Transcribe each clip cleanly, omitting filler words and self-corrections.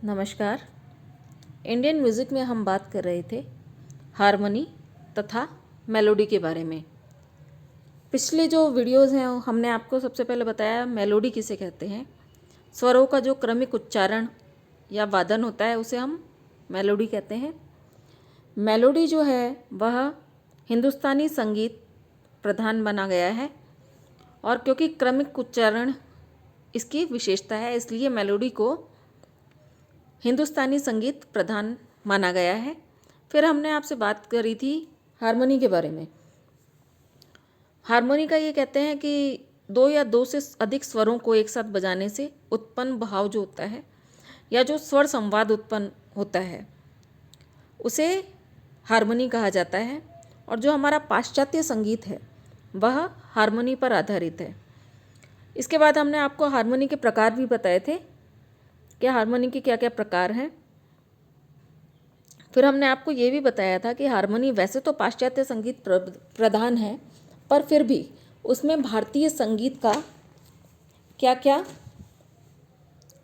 नमस्कार। Indian music में हम बात कर रहे थे हारमोनी तथा मेलोडी के बारे में। पिछले जो वीडियोज़ हैं हमने आपको सबसे पहले बताया मेलोडी किसे कहते हैं। स्वरों का जो क्रमिक उच्चारण या वादन होता है उसे हम मेलोडी कहते हैं। मेलोडी जो है वह हिंदुस्तानी संगीत प्रधान बना गया है और क्योंकि क्रमिक उच्चारण इसकी विशेषता है इसलिए मेलोडी को हिंदुस्तानी संगीत प्रधान माना गया है। फिर हमने आपसे बात करी थी हारमोनी के बारे में। हारमोनी का ये कहते हैं कि दो या दो से अधिक स्वरों को एक साथ बजाने से उत्पन्न भाव जो होता है या जो स्वर संवाद उत्पन्न होता है उसे हारमोनी कहा जाता है। और जो हमारा पाश्चात्य संगीत है वह हारमोनी पर आधारित है। इसके बाद हमने आपको हारमोनी के प्रकार भी बताए थे कि हारमोनी के क्या क्या प्रकार हैं। फिर हमने आपको ये भी बताया था कि हारमोनी वैसे तो पाश्चात्य संगीत प्रधान है पर फिर भी उसमें भारतीय संगीत का क्या क्या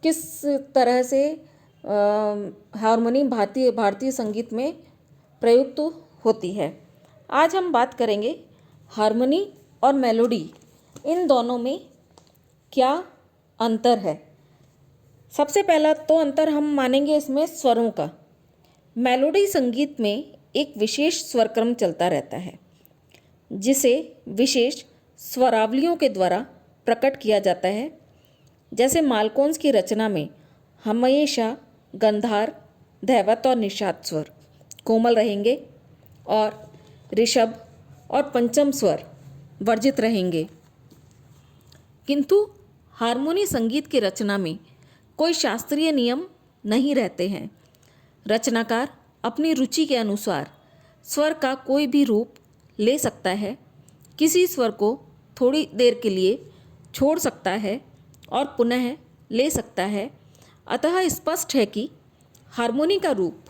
किस तरह से हारमोनी भारतीय संगीत में प्रयुक्त होती है। आज हम बात करेंगे हारमोनी और मेलोडी इन दोनों में क्या अंतर है। सबसे पहला तो अंतर हम मानेंगे इसमें स्वरों का। मेलोडी संगीत में एक विशेष स्वरक्रम चलता रहता है जिसे विशेष स्वरावलियों के द्वारा प्रकट किया जाता है। जैसे मालकोंस की रचना में हमेशा गंधार, धैवत और निषाद स्वर कोमल रहेंगे और ऋषभ और पंचम स्वर वर्जित रहेंगे। किंतु हारमोनी संगीत की रचना में कोई शास्त्रीय नियम नहीं रहते हैं। रचनाकार अपनी रुचि के अनुसार स्वर का कोई भी रूप ले सकता है, किसी स्वर को थोड़ी देर के लिए छोड़ सकता है और पुनः ले सकता है। अतः स्पष्ट है कि हारमोनी का रूप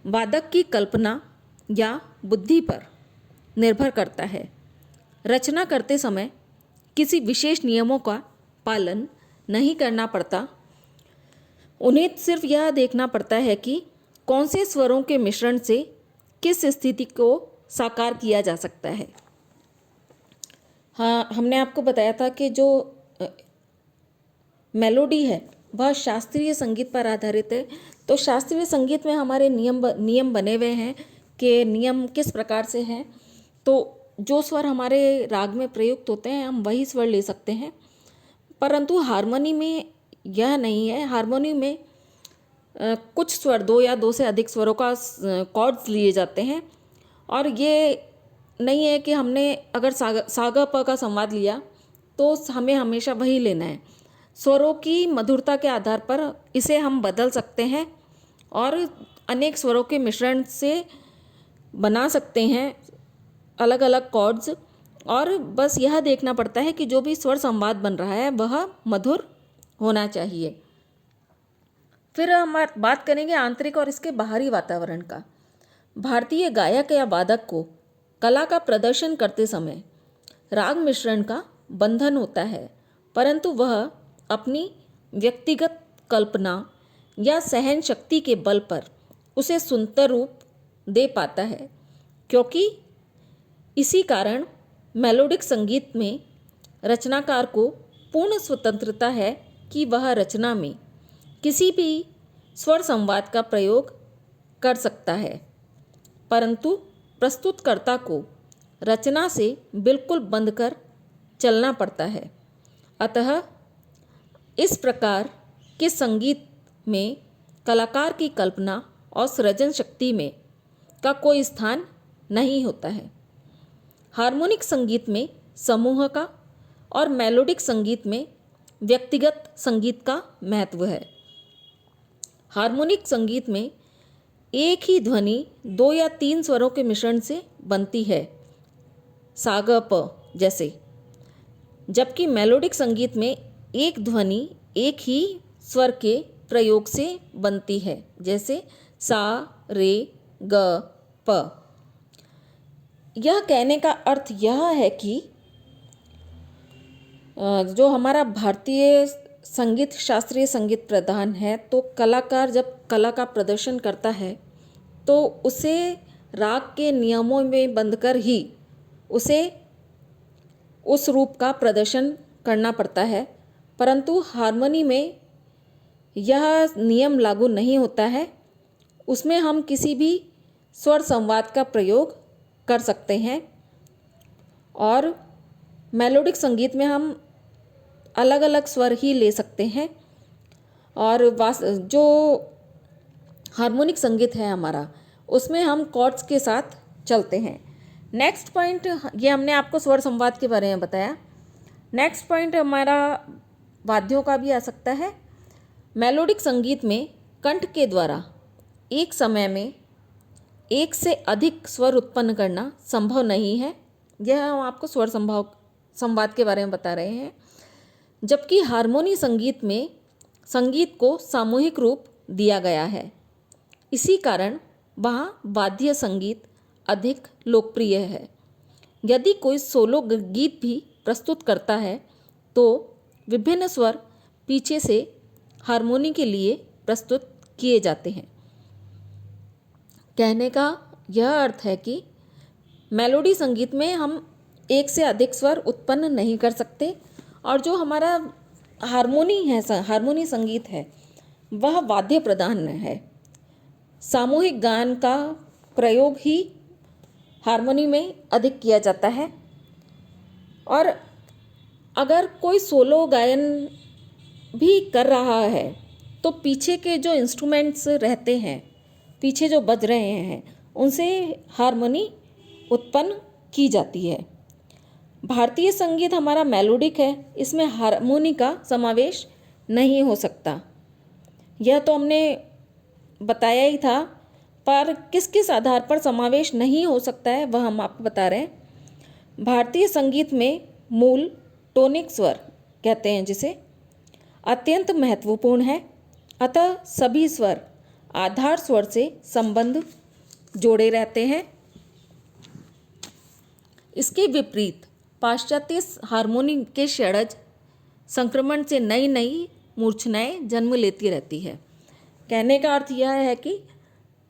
वादक की कल्पना या बुद्धि पर निर्भर करता है। रचना करते समय किसी विशेष नियमों का पालन नहीं करना पड़ता। उन्हें सिर्फ यह देखना पड़ता है कि कौन से स्वरों के मिश्रण से किस स्थिति को साकार किया जा सकता है। हाँ, हमने आपको बताया था कि जो मेलोडी है वह शास्त्रीय संगीत पर आधारित है। तो शास्त्रीय संगीत में हमारे नियम बने हुए हैं कि नियम किस प्रकार से हैं। तो जो स्वर हमारे राग में प्रयुक्त होते हैं हम वही स्वर ले सकते हैं, परंतु हारमोनी में यह नहीं है। हारमोनी में कुछ स्वर दो या दो से अधिक स्वरों का कॉर्ड्स लिए जाते हैं और ये नहीं है कि हमने अगर सागा प का संवाद लिया तो हमें हमेशा वही लेना है। स्वरों की मधुरता के आधार पर इसे हम बदल सकते हैं और अनेक स्वरों के मिश्रण से बना सकते हैं अलग अलग कॉर्ड्स। और बस यह देखना पड़ता है कि जो भी स्वर संवाद बन रहा है वह मधुर होना चाहिए। फिर हम बात करेंगे आंतरिक और इसके बाहरी वातावरण का। भारतीय गायक या वादक को कला का प्रदर्शन करते समय राग मिश्रण का बंधन होता है, परंतु वह अपनी व्यक्तिगत कल्पना या सहन शक्ति के बल पर उसे सुंदर रूप दे पाता है। क्योंकि इसी कारण मेलोडिक संगीत में रचनाकार को पूर्ण स्वतंत्रता है कि वह रचना में किसी भी स्वर संवाद का प्रयोग कर सकता है, परंतु प्रस्तुतकर्ता को रचना से बिल्कुल बंध कर चलना पड़ता है। अतः इस प्रकार के संगीत में कलाकार की कल्पना और सृजन शक्ति में का कोई स्थान नहीं होता है। हार्मोनिक संगीत में समूह का और मेलोडिक संगीत में व्यक्तिगत संगीत का महत्व है। हार्मोनिक संगीत में एक ही ध्वनि दो या तीन स्वरों के मिश्रण से बनती है, सा ग प जैसे, जबकि मेलोडिक संगीत में एक ध्वनि एक ही स्वर के प्रयोग से बनती है, जैसे सा रे ग प। यह कहने का अर्थ यह है कि जो हमारा भारतीय संगीत शास्त्रीय संगीत प्रधान है, तो कलाकार जब कला का प्रदर्शन करता है तो उसे राग के नियमों में बंधकर ही उसे उस रूप का प्रदर्शन करना पड़ता है। परंतु हारमोनी में यह नियम लागू नहीं होता है। उसमें हम किसी भी स्वर संवाद का प्रयोग कर सकते हैं और मेलोडिक संगीत में हम अलग अलग स्वर ही ले सकते हैं। और जो हार्मोनिक संगीत है हमारा, उसमें हम कॉर्ड्स के साथ चलते हैं। नेक्स्ट पॉइंट, ये हमने आपको स्वर संवाद के बारे में बताया। नेक्स्ट पॉइंट हमारा वाद्यों का भी आ सकता है। मेलोडिक संगीत में कंठ के द्वारा एक समय में एक से अधिक स्वर उत्पन्न करना संभव नहीं है। यह हम आपको स्वर संवाद के बारे में बता रहे हैं। जबकि हारमोनी संगीत में संगीत को सामूहिक रूप दिया गया है, इसी कारण वहाँ वाद्य संगीत अधिक लोकप्रिय है। यदि कोई सोलो गीत भी प्रस्तुत करता है तो विभिन्न स्वर पीछे से हारमोनी के लिए प्रस्तुत किए जाते हैं। कहने का यह अर्थ है कि मेलोडी संगीत में हम एक से अधिक स्वर उत्पन्न नहीं कर सकते, और जो हमारा हारमोनी संगीत है वह वाद्य प्रधान है। सामूहिक गान का प्रयोग ही हारमोनी में अधिक किया जाता है। और अगर कोई सोलो गायन भी कर रहा है तो पीछे के जो इंस्ट्रूमेंट्स रहते हैं, पीछे जो बज रहे हैं, उनसे हारमोनी उत्पन्न की जाती है। भारतीय संगीत हमारा मेलोडिक है, इसमें हारमोनी का समावेश नहीं हो सकता। यह तो हमने बताया ही था, पर किस किस आधार पर समावेश नहीं हो सकता है वह हम आपको बता रहे हैं। भारतीय संगीत में मूल टोनिक स्वर कहते हैं जिसे, अत्यंत महत्वपूर्ण है। अतः सभी स्वर आधार स्वर से संबंध जोड़े रहते हैं। इसके विपरीत पाश्चात्य हारमोनी के षड्ज संक्रमण से नई नई मूर्छनाएं जन्म लेती रहती है। कहने का अर्थ यह है कि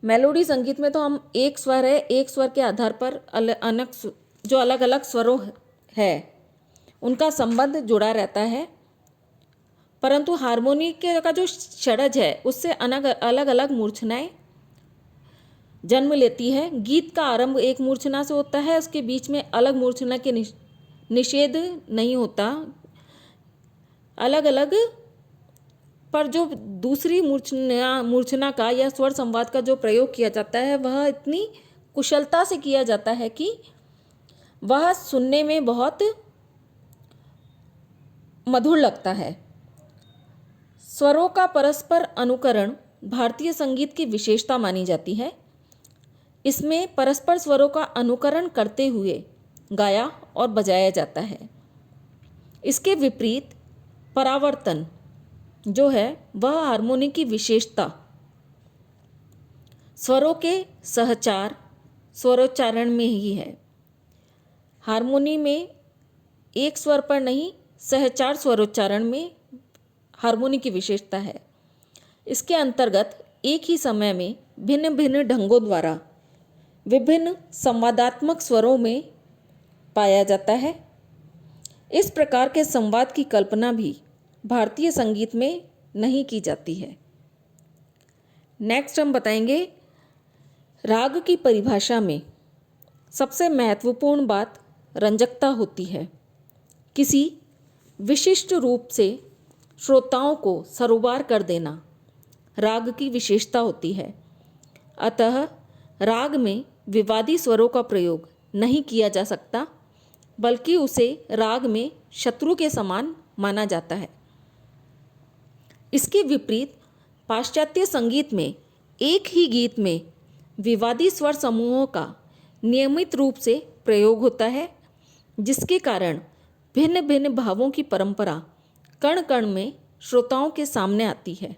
मेलोडी संगीत में तो हम एक स्वर है, एक स्वर के आधार पर जो अलग अलग स्वरों है उनका संबंध जुड़ा रहता है, परंतु हारमोनी का जो षड्ज है उससे अलग अलग मूर्छनाएं जन्म लेती है। गीत का आरंभ एक मूर्छना से होता है, उसके बीच में अलग मूर्छना के निषेध नहीं होता, अलग अलग, पर जो दूसरी मूर्छना का या स्वर संवाद का जो प्रयोग किया जाता है वह इतनी कुशलता से किया जाता है कि वह सुनने में बहुत मधुर लगता है। स्वरों का परस्पर अनुकरण भारतीय संगीत की विशेषता मानी जाती है। इसमें परस्पर स्वरों का अनुकरण करते हुए गाया और बजाया जाता है। इसके विपरीत परावर्तन जो है वह हारमोनी की विशेषता स्वरों के सहचार स्वरोच्चारण में ही है। हारमोनी में एक स्वर पर नहीं, सहचार स्वरोच्चारण में हारमोनी की विशेषता है। इसके अंतर्गत एक ही समय में भिन्न भिन्न ढंगों द्वारा विभिन्न संवादात्मक स्वरों में पाया जाता है। इस प्रकार के संवाद की कल्पना भी भारतीय संगीत में नहीं की जाती है। नेक्स्ट हम बताएंगे राग की परिभाषा में सबसे महत्वपूर्ण बात रंजकता होती है। किसी विशिष्ट रूप से श्रोताओं को सरोबार कर देना राग की विशेषता होती है। अतः राग में विवादी स्वरों का प्रयोग नहीं किया जा सकता, बल्कि उसे राग में शत्रु के समान माना जाता है। इसके विपरीत पाश्चात्य संगीत में एक ही गीत में विवादी स्वर समूहों का नियमित रूप से प्रयोग होता है, जिसके कारण भिन्न भिन्न भावों की परंपरा कण कण में श्रोताओं के सामने आती है।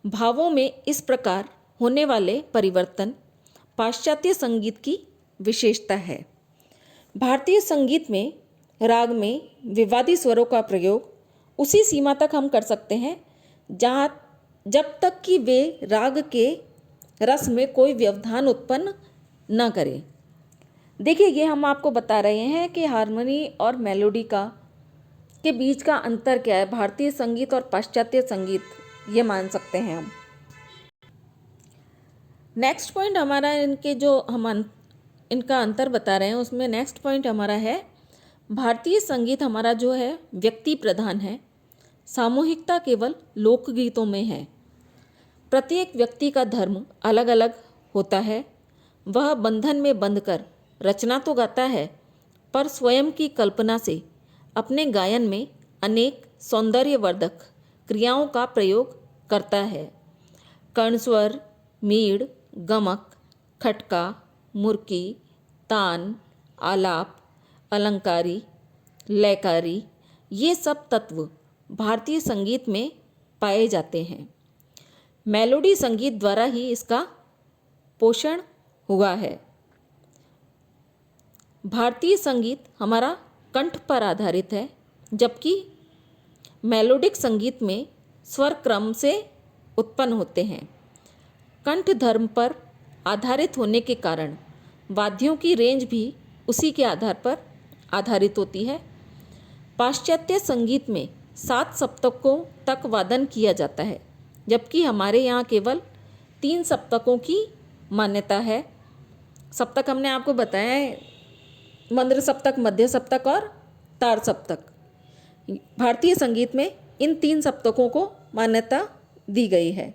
भावों में इस प्रकार होने वाले परिवर्तन पाश्चात्य संगीत की विशेषता है। भारतीय संगीत में राग में विवादी स्वरों का प्रयोग उसी सीमा तक हम कर सकते हैं जब तक कि वे राग के रस में कोई व्यवधान उत्पन्न न करें। देखिए, ये हम आपको बता रहे हैं कि हारमोनी और मेलोडी के बीच का अंतर क्या है, भारतीय संगीत और पाश्चात्य संगीत, ये मान सकते हैं हम। नेक्स्ट पॉइंट हमारा इनका अंतर बता रहे हैं, उसमें नेक्स्ट पॉइंट हमारा है, भारतीय संगीत हमारा जो है व्यक्ति प्रधान है, सामूहिकता केवल लोकगीतों में है। प्रत्येक व्यक्ति का धर्म अलग अलग होता है, वह बंधन में बंधकर रचना तो गाता है, पर स्वयं की कल्पना से अपने गायन में अनेक सौंदर्यवर्धक क्रियाओं का प्रयोग करता है। कर्णस्वर, मीड़, गमक, खटका, मुर्की, तान, आलाप, अलंकारी, लयकारी, ये सब तत्व भारतीय संगीत में पाए जाते हैं। मेलोडी संगीत द्वारा ही इसका पोषण हुआ है। भारतीय संगीत हमारा कंठ पर आधारित है, जबकि मेलोडिक संगीत में स्वर क्रम से उत्पन्न होते हैं। कंठ धर्म पर आधारित होने के कारण वाद्यों की रेंज भी उसी के आधार पर आधारित होती है। पाश्चात्य संगीत में 7 सप्तकों तक वादन किया जाता है, जबकि हमारे यहाँ केवल 3 सप्तकों की मान्यता है। सप्तक हमने आपको बताया है, मंद्र सप्तक, मध्य सप्तक और तार सप्तक। भारतीय संगीत में इन 3 सप्तकों को मान्यता दी गई है,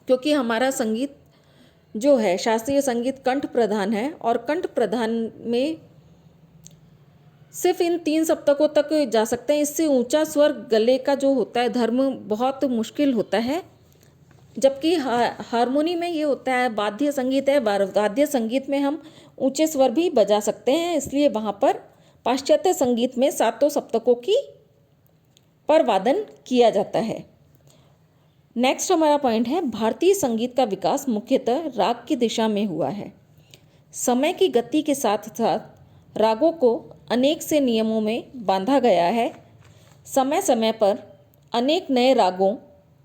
क्योंकि हमारा संगीत जो है, शास्त्रीय संगीत कंठ प्रधान है, और कंठ प्रधान में सिर्फ इन 3 सप्तकों तक जा सकते हैं। इससे ऊंचा स्वर गले का जो होता है धर्म बहुत मुश्किल होता है। जबकि हारमोनी में ये होता है, वाद्य संगीत है, वाद्य संगीत में हम ऊंचे स्वर भी बजा सकते हैं, इसलिए वहाँ पर पाश्चात्य संगीत में 7 सप्तकों की पर वादन किया जाता है। नेक्स्ट हमारा पॉइंट है, भारतीय संगीत का विकास मुख्यतः राग की दिशा में हुआ है। समय की गति के साथ साथ रागों को अनेक से नियमों में बांधा गया है। समय समय पर अनेक नए रागों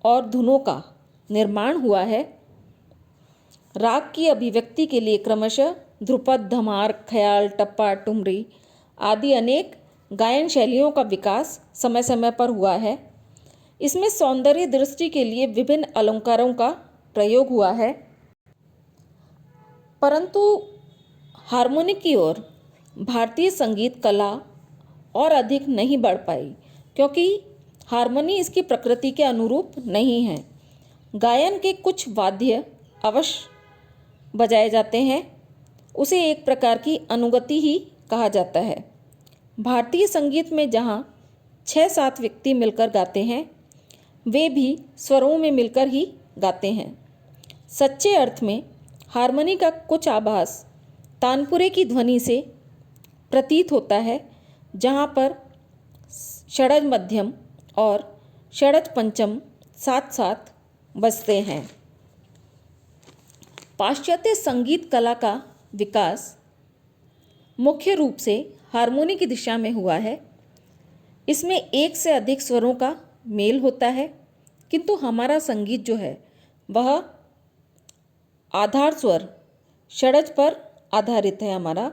और धुनों का निर्माण हुआ है। राग की अभिव्यक्ति के लिए क्रमशः ध्रुपद, धमार, ख्याल, टप्पा, ठुमरी आदि अनेक गायन शैलियों का विकास समय समय पर हुआ है। इसमें सौंदर्य दृष्टि के लिए विभिन्न अलंकारों का प्रयोग हुआ है, परंतु हार्मोनिक की ओर भारतीय संगीत कला और अधिक नहीं बढ़ पाई, क्योंकि हार्मोनी इसकी प्रकृति के अनुरूप नहीं है। गायन के कुछ वाद्य अवश्य बजाए जाते हैं, उसे एक प्रकार की अनुगति ही कहा जाता है। भारतीय संगीत में जहाँ 6-7 व्यक्ति मिलकर गाते हैं, वे भी स्वरों में मिलकर ही गाते हैं। सच्चे अर्थ में हार्मनी का कुछ आभास तानपुरे की ध्वनि से प्रतीत होता है, जहाँ पर षड्ज मध्यम और षड्ज पंचम साथ साथ बजते हैं। पाश्चात्य संगीत कला का विकास मुख्य रूप से हार्मोनी की दिशा में हुआ है। इसमें एक से अधिक स्वरों का मेल होता है, किंतु हमारा संगीत जो है वह आधार स्वर षड्ज पर आधारित है। हमारा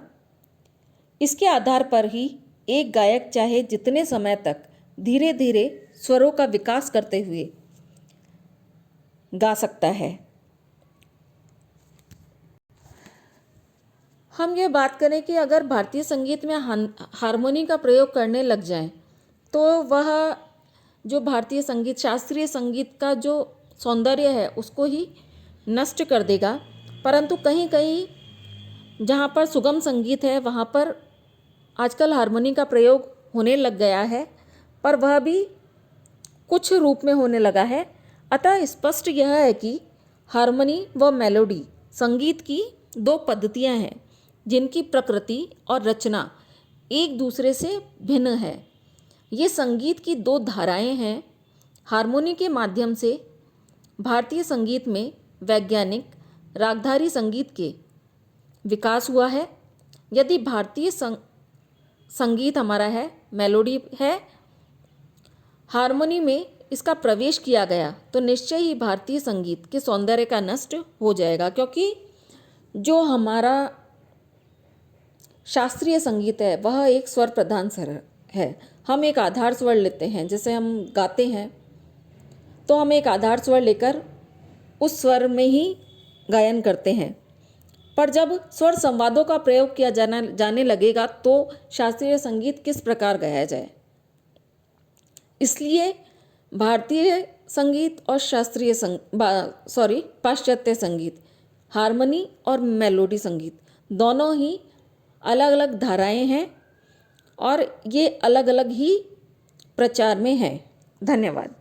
इसके आधार पर ही एक गायक चाहे जितने समय तक धीरे धीरे स्वरों का विकास करते हुए गा सकता है। हम ये बात करें कि अगर भारतीय संगीत में हार्मोनी का प्रयोग करने लग जाएं, तो वह जो भारतीय संगीत, शास्त्रीय संगीत का जो सौंदर्य है उसको ही नष्ट कर देगा। परंतु कहीं कहीं जहाँ पर सुगम संगीत है वहाँ पर आजकल हार्मोनी का प्रयोग होने लग गया है, पर वह भी कुछ रूप में होने लगा है। अतः स्पष्ट यह है कि हार्मोनी व मेलोडी संगीत की 2 पद्धतियाँ हैं, जिनकी प्रकृति और रचना एक दूसरे से भिन्न है। ये संगीत की 2 धाराएं हैं। हार्मोनी के माध्यम से भारतीय संगीत में वैज्ञानिक रागधारी संगीत के विकास हुआ है। यदि भारतीय संगीत हमारा है, मेलोडी है, हारमोनी में इसका प्रवेश किया गया तो निश्चय ही भारतीय संगीत के सौंदर्य का नष्ट हो जाएगा, क्योंकि जो हमारा शास्त्रीय संगीत है वह एक स्वर प्रधान स्वर है। हम एक आधार स्वर लेते हैं, जैसे हम गाते हैं तो हम एक आधार स्वर लेकर उस स्वर में ही गायन करते हैं, पर जब स्वर संवादों का प्रयोग किया जाने लगेगा तो शास्त्रीय संगीत किस प्रकार गाया जाए। इसलिए भारतीय संगीत और पाश्चात्य संगीत, हारमोनी और मेलोडी संगीत दोनों ही अलग अलग धाराएं हैं और ये अलग अलग ही प्रचार में हैं। धन्यवाद।